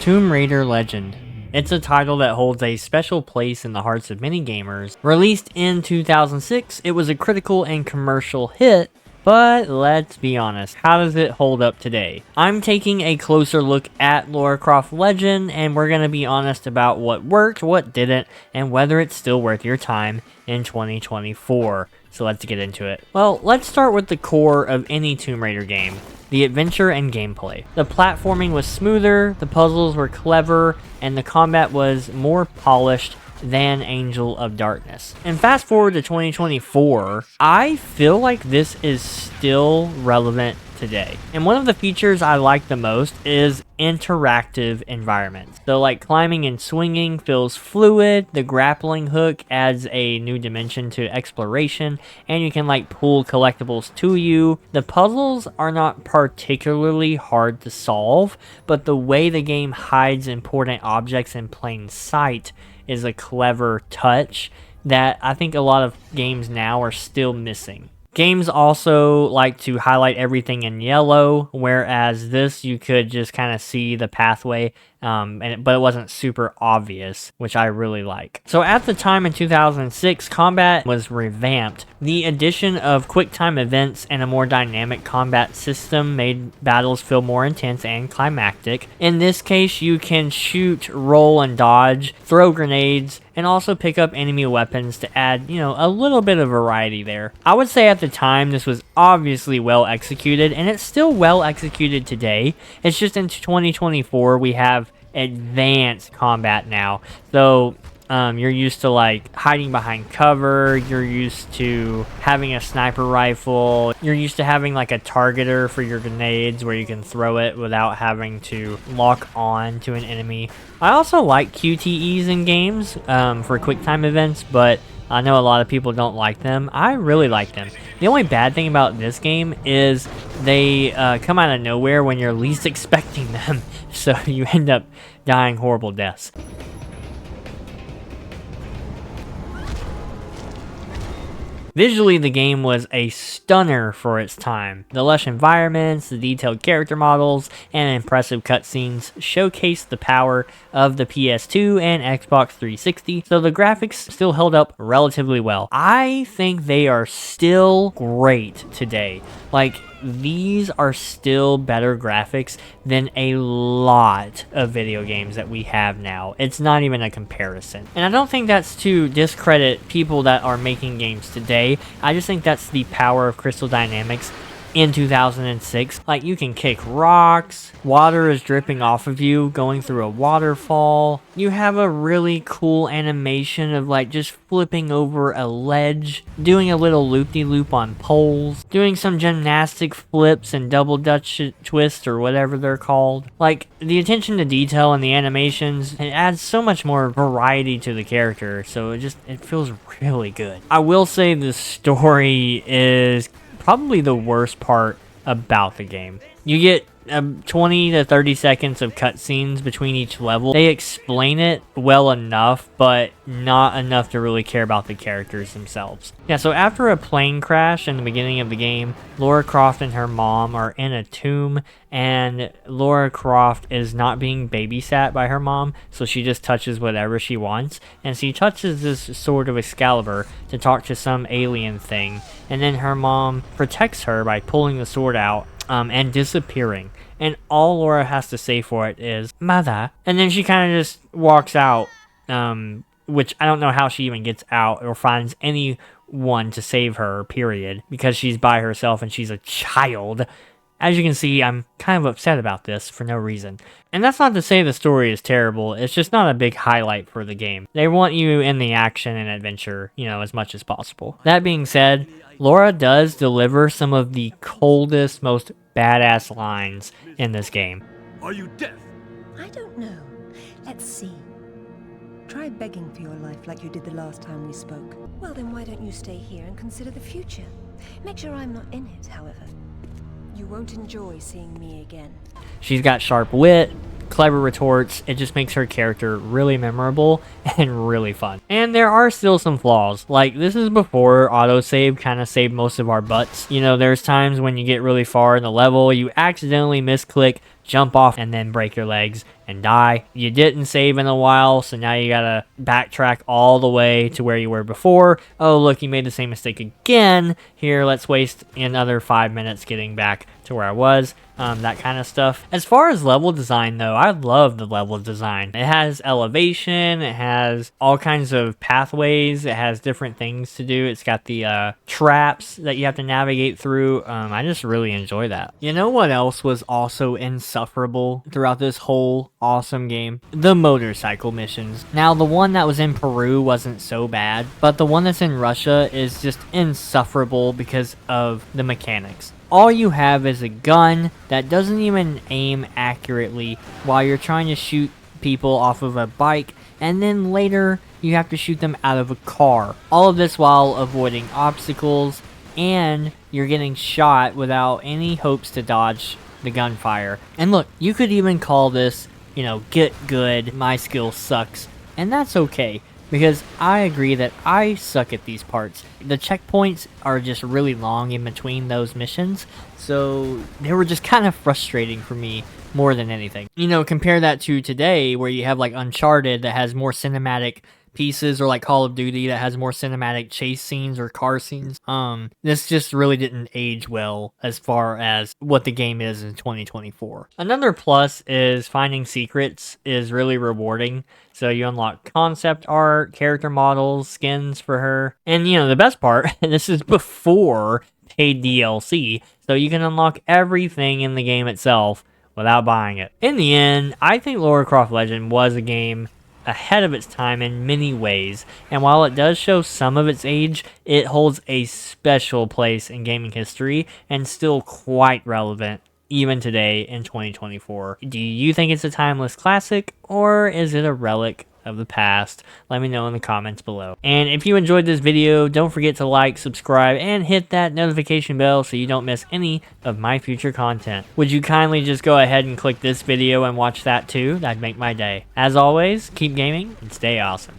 Tomb Raider Legend. It's a title that holds a special place in the hearts of many gamers. Released in 2006, it was a critical and commercial hit, but let's be honest, how does it hold up today? I'm taking a closer look at Lara Croft Legend, and we're going to be honest about what worked, what didn't, and whether it's still worth your time in 2024. So let's get into it. Well, let's start with the core of any Tomb Raider game. The adventure and gameplay. The platforming was smoother, the puzzles were clever, and the combat was more polished than Angel of Darkness. And fast forward to 2024, I feel like this is still relevant today. And one of the features I like the most is interactive environments. So like climbing and swinging feels fluid, the grappling hook adds a new dimension to exploration, and you can like pull collectibles to you. The puzzles are not particularly hard to solve, but the way the game hides important objects in plain sight is a clever touch that I think a lot of games now are still missing. Games also like to highlight everything in yellow, whereas this you could just kind of see the pathway, but it wasn't super obvious, which I really like. So at the time in 2006, combat was revamped. The addition of quick time events and a more dynamic combat system made battles feel more intense and climactic. In this case, you can shoot, roll, and dodge, throw grenades, and also pick up enemy weapons to add, a little bit of variety there. I would say at the time this was obviously well executed, and it's still well executed today. It's just in 2024 we have advanced combat now. So you're used to like hiding behind cover, you're used to having a sniper rifle, you're used to having like a targeter for your grenades where you can throw it without having to lock on to an enemy. I also like QTEs in games for quick time events, but I know a lot of people don't like them. I really like them. The only bad thing about this game is they come out of nowhere when you're least expecting them, so you end up dying horrible deaths. Visually, the game was a stunner for its time. The lush environments, the detailed character models, and impressive cutscenes showcased the power of the PS2 and Xbox 360, so the graphics still held up relatively well. I think they are still great today. Like, these are still better graphics than a lot of video games that we have now. It's not even a comparison. And I don't think that's to discredit people that are making games today. I just think that's the power of Crystal Dynamics in 2006. Like, you can kick rocks, water is dripping off of you going through a waterfall, you have a really cool animation of like just flipping over a ledge, doing a little loop-de-loop on poles, doing some gymnastic flips and double dutch twists or whatever they're called. Like, the attention to detail and the animations, it adds so much more variety to the character, so it feels really good. I will say the story is probably the worst part about the game. You get 20 to 30 seconds of cutscenes between each level. They explain it well enough, but not enough to really care about the characters themselves. Yeah, so after a plane crash in the beginning of the game, Lara Croft and her mom are in a tomb, and Lara Croft is not being babysat by her mom, so she just touches whatever she wants, and she touches this sword of Excalibur to talk to some alien thing, and then her mom protects her by pulling the sword out and disappearing. And all Laura has to say for it is, "Mother." And then she kind of just walks out, which I don't know how she even gets out or finds anyone to save her, period, because she's by herself and she's a child. As you can see, I'm kind of upset about this for no reason. And that's not to say the story is terrible, it's just not a big highlight for the game. They want you in the action and adventure, as much as possible. That being said, Laura does deliver some of the coldest, most badass lines in this game. Are you deaf? I don't know. Let's see. Try begging for your life like you did the last time we spoke. Well, then why don't you stay here and consider the future? Make sure I'm not in it, however. You won't enjoy seeing me again. She's got sharp wit, clever retorts. It just makes her character really memorable and really fun. And there are still some flaws. Like, this is before autosave kind of saved most of our butts. There's times when you get really far in the level, you accidentally misclick jump off and then break your legs and die. You didn't save in a while, so now you gotta backtrack all the way to where you were before. Oh, look, you made the same mistake again. Here, let's waste another 5 minutes getting back to where I was. That kind of stuff. As far as level design though, I love the level design. It has elevation, it has all kinds of pathways, it has different things to do. It's got the traps that you have to navigate through. I just really enjoy that. You know what else was also insufferable throughout this whole awesome game? The motorcycle missions. Now the one that was in Peru wasn't so bad, but the one that's in Russia is just insufferable because of the mechanics. All you have is a gun that doesn't even aim accurately while you're trying to shoot people off of a bike, and then later you have to shoot them out of a car. All of this while avoiding obstacles, and you're getting shot without any hopes to dodge the gunfire. And look, you could even call this, you know, get good, my skill sucks, and that's okay. Because I agree that I suck at these parts. The checkpoints are just really long in between those missions, so they were just kind of frustrating for me more than anything. You know, compare that to today where you have like Uncharted that has more cinematic pieces, or like Call of Duty that has more cinematic chase scenes or car scenes. This just really didn't age well as far as what the game is in 2024. Another plus is finding secrets is really rewarding. So you unlock concept art, character models, skins for her. And you know, the best part, this is before paid DLC, so you can unlock everything in the game itself without buying it. In the end, I think Lara Croft Legend was a game ahead of its time in many ways, and while it does show some of its age, it holds a special place in gaming history and still quite relevant even today in 2024. Do you think it's a timeless classic, or is it a relic of the past? Let me know in the comments below. And if you enjoyed this video, don't forget to like, subscribe, and hit that notification bell so you don't miss any of my future content. Would you kindly just go ahead and click this video and watch that too? That'd make my day. As always, keep gaming and stay awesome.